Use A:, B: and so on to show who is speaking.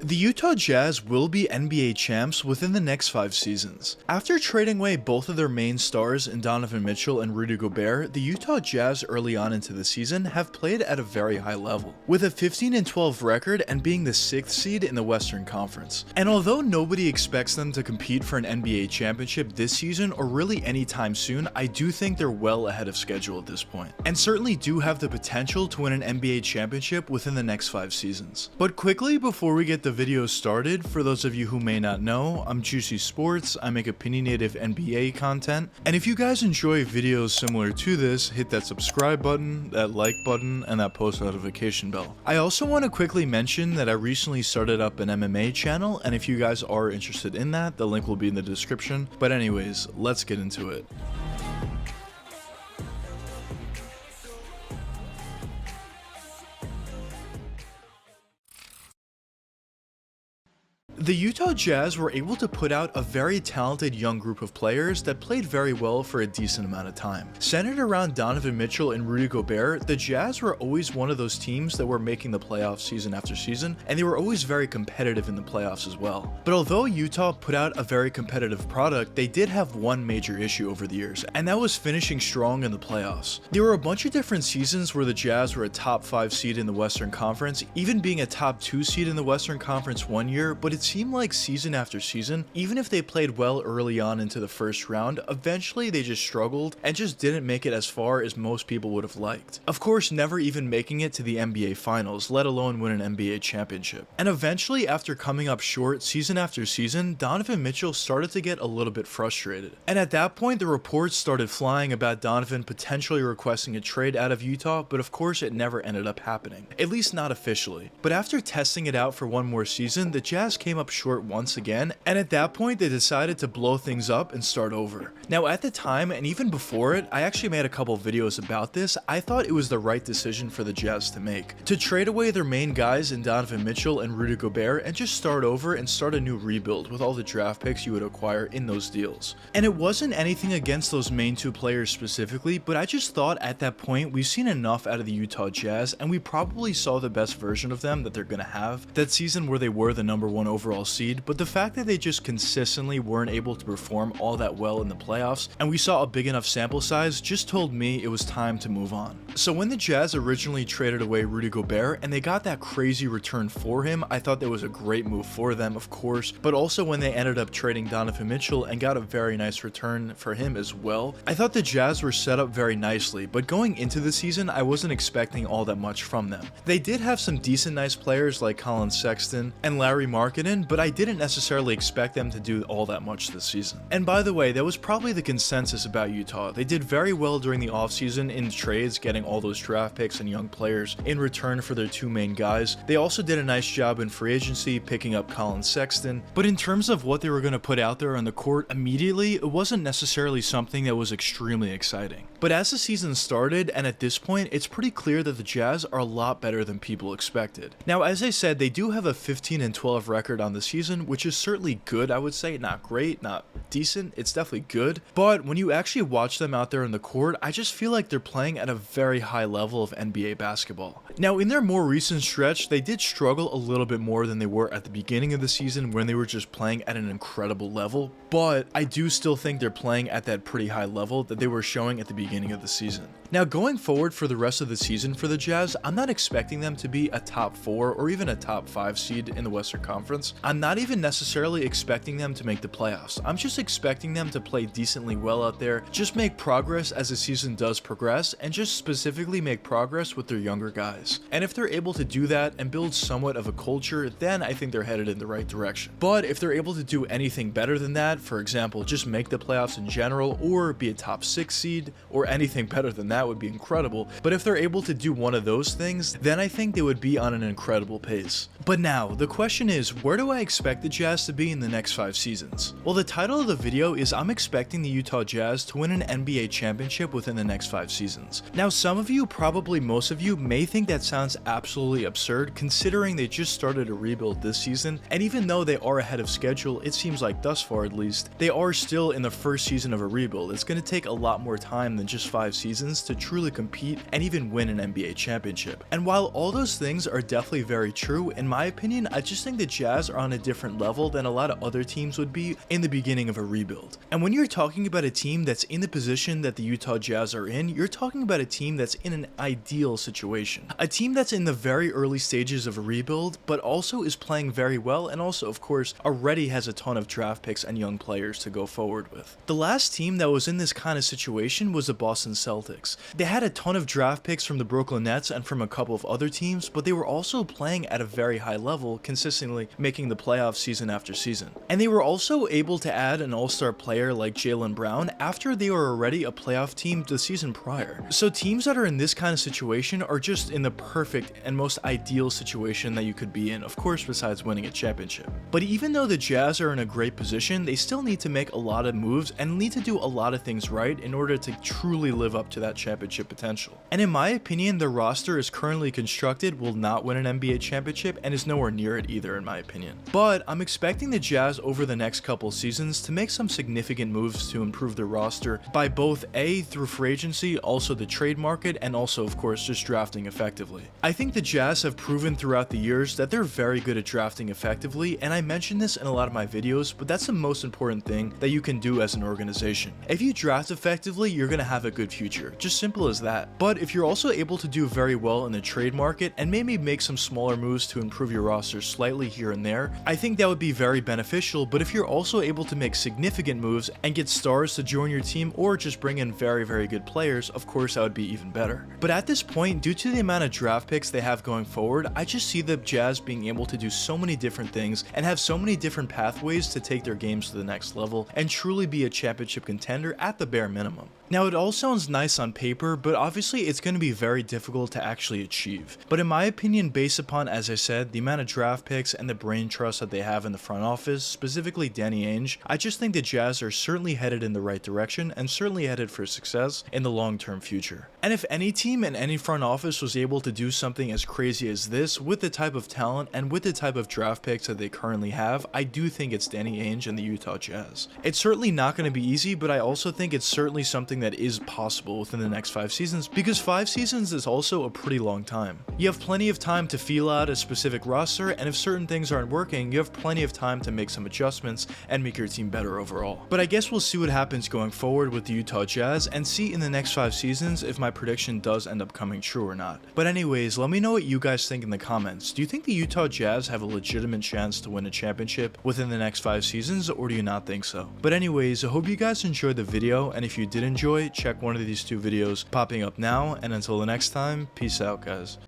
A: The Utah Jazz will be NBA champs within the next 5 seasons. After trading away both of their main stars in Donovan Mitchell and Rudy Gobert, the Utah Jazz early on into the season have played at a very high level, with a 15-12 record and being the 6th seed in the Western Conference. And although nobody expects them to compete for an NBA championship this season or really anytime soon, I do think they're well ahead of schedule at this point, and certainly do have the potential to win an NBA championship within the next 5 seasons. But quickly, before we get the video started, for those of you who may not know, I'm Juicy Sports. I make opinionated NBA content, and if you guys enjoy videos similar to this, hit that subscribe button, that like button, and that post notification bell. I also want to quickly mention that I recently started up an MMA channel, and if you guys are interested in that, the link will be in the description. But anyways, let's get into it. The Utah Jazz were able to put out a very talented young group of players that played very well for a decent amount of time. Centered around Donovan Mitchell and Rudy Gobert, the Jazz were always one of those teams that were making the playoffs season after season, and they were always very competitive in the playoffs as well. But although Utah put out a very competitive product, they did have one major issue over the years, and that was finishing strong in the playoffs. There were a bunch of different seasons where the Jazz were a top 5 seed in the Western Conference, even being a top 2 seed in the Western Conference one year, but it seemed like season after season, even if they played well early on into the first round, eventually they just struggled and just didn't make it as far as most people would have liked. Of course, never even making it to the NBA Finals, let alone win an NBA championship. And eventually, after coming up short season after season, Donovan Mitchell started to get a little bit frustrated. And at that point, the reports started flying about Donovan potentially requesting a trade out of Utah, but of course it never ended up happening, at least not officially. But after testing it out for one more season, the Jazz came up short once again, and at that point they decided to blow things up and start over. Now at the time, and even before it, I actually made a couple videos about this. I thought it was the right decision for the Jazz to make, to trade away their main guys in Donovan Mitchell and Rudy Gobert and just start over and start a new rebuild with all the draft picks you would acquire in those deals. And it wasn't anything against those main 2 players specifically, but I just thought at that point we've seen enough out of the Utah Jazz, and we probably saw the best version of them that they're gonna have that season where they were the #1 overall seed. But the fact that they just consistently weren't able to perform all that well in the playoffs, and we saw a big enough sample size, just told me it was time to move on. So when the Jazz originally traded away Rudy Gobert and they got that crazy return for him, I thought that was a great move for them, of course, but also when they ended up trading Donovan Mitchell and got a very nice return for him as well, I thought the Jazz were set up very nicely. But going into the season, I wasn't expecting all that much from them. They did have some decent nice players like Colin Sexton and Larry Markkinen, but I didn't necessarily expect them to do all that much this season. And by the way, that was probably the consensus about Utah. They did very well during the offseason in trades, getting all those draft picks and young players in return for their 2 main guys. They also did a nice job in free agency, picking up Colin Sexton. But in terms of what they were going to put out there on the court immediately, it wasn't necessarily something that was extremely exciting. But as the season started, and at this point, it's pretty clear that the Jazz are a lot better than people expected. Now, as I said, they do have a 15-12 record on the season, which is certainly good, I would say. Not great, not decent, it's definitely good. But when you actually watch them out there in the court, I just feel like they're playing at a very high level of NBA basketball. Now, in their more recent stretch, they did struggle a little bit more than they were at the beginning of the season when they were just playing at an incredible level, but I do still think they're playing at that pretty high level that they were showing at the beginning of the season. Now, going forward for the rest of the season for the Jazz, I'm not expecting them to be a top 4 or even a top 5 seed in the Western Conference. I'm not even necessarily expecting them to make the playoffs. I'm just expecting them to play decently well out there, just make progress as the season does progress, and just specifically make progress with their younger guys. And if they're able to do that and build somewhat of a culture, then I think they're headed in the right direction. But if they're able to do anything better than that, for example, just make the playoffs in general, or be a top 6 seed, or anything better than that would be incredible. But if they're able to do one of those things, then I think they would be on an incredible pace. But now, the question is, where do I expect the Jazz to be in the next 5 seasons? Well, the title of the video is I'm expecting the Utah Jazz to win an NBA championship within the next 5 seasons. Now, some of you, probably most of you, may think that sounds absolutely absurd considering they just started a rebuild this season, and even though they are ahead of schedule, it seems like thus far at least, they are still in the first season of a rebuild. It's going to take a lot more time than just 5 seasons to truly compete and even win an NBA championship. And while all those things are definitely very true, in my opinion, I just think the Jazz are on a different level than a lot of other teams would be in the beginning of a rebuild. And when you're talking about a team that's in the position that the Utah Jazz are in, you're talking about a team that's in an ideal situation. A team that's in the very early stages of a rebuild, but also is playing very well, and also, of course, already has a ton of draft picks and young players to go forward with. The last team that was in this kind of situation was the Boston Celtics. They had a ton of draft picks from the Brooklyn Nets and from a couple of other teams, but they were also playing at a very high level, consistently making the playoffs season after season. And they were also able to add an all-star player like Jaylen Brown after they were already a playoff team the season prior. So teams that are in this kind of situation are just in the perfect and most ideal situation that you could be in, of course, besides winning a championship. But even though the Jazz are in a great position, they still need to make a lot of moves and need to do a lot of things right in order to truly live up to that championship potential. And in my opinion, the roster is currently constructed will not win an NBA championship and is nowhere near it either, in my opinion. But I'm expecting the Jazz over the next couple seasons to make some significant moves to improve their roster by both through free agency, also the trade market, and also of course just drafting effectively. I think the Jazz have proven throughout the years that they're very good at drafting effectively, and I mentioned this in a lot of my videos, but that's the most important thing that you can do as an organization. If you draft effectively, you're gonna have a good future, just simple as that. But if you're also able to do very well in the trade market and maybe make some smaller moves to improve your roster slightly here and there, I think that would be very beneficial. But if you're also able to make significant moves and get stars to join your team or just bring in very good players, of course that would be even better. But at this point, due to the amount of draft picks they have going forward, I just see the Jazz being able to do so many different things and have so many different pathways to take their games to the next level and truly be a championship contender at the bare minimum. Now, it all sounds nice on paper, but obviously it's going to be very difficult to actually achieve. But in my opinion, based upon, as I said, the amount of draft picks and the brain trust that they have in the front office, specifically Danny Ainge, I just think the Jazz are certainly headed in the right direction and certainly headed for success in the long-term future. And if any team in any front office was able to do something as crazy as this with the type of talent and with the type of draft picks that they currently have, I do think it's Danny Ainge and the Utah Jazz. It's certainly not going to be easy, but I also think it's certainly something that is possible within the next 5 seasons, because 5 seasons is also a pretty long time. You have plenty of time to feel out a specific roster, and if certain things aren't working, you have plenty of time to make some adjustments and make your team better overall. But I guess we'll see what happens going forward with the Utah Jazz and see in the next 5 seasons if my prediction does end up coming true or not. But anyways, let me know what you guys think in the comments. Do you think the Utah Jazz have a legitimate chance to win a championship within the next 5 seasons, or do you not think so? But anyways, I hope you guys enjoyed the video, and if you did enjoy, check one of these 2 videos popping up now, and until the next time, peace out guys.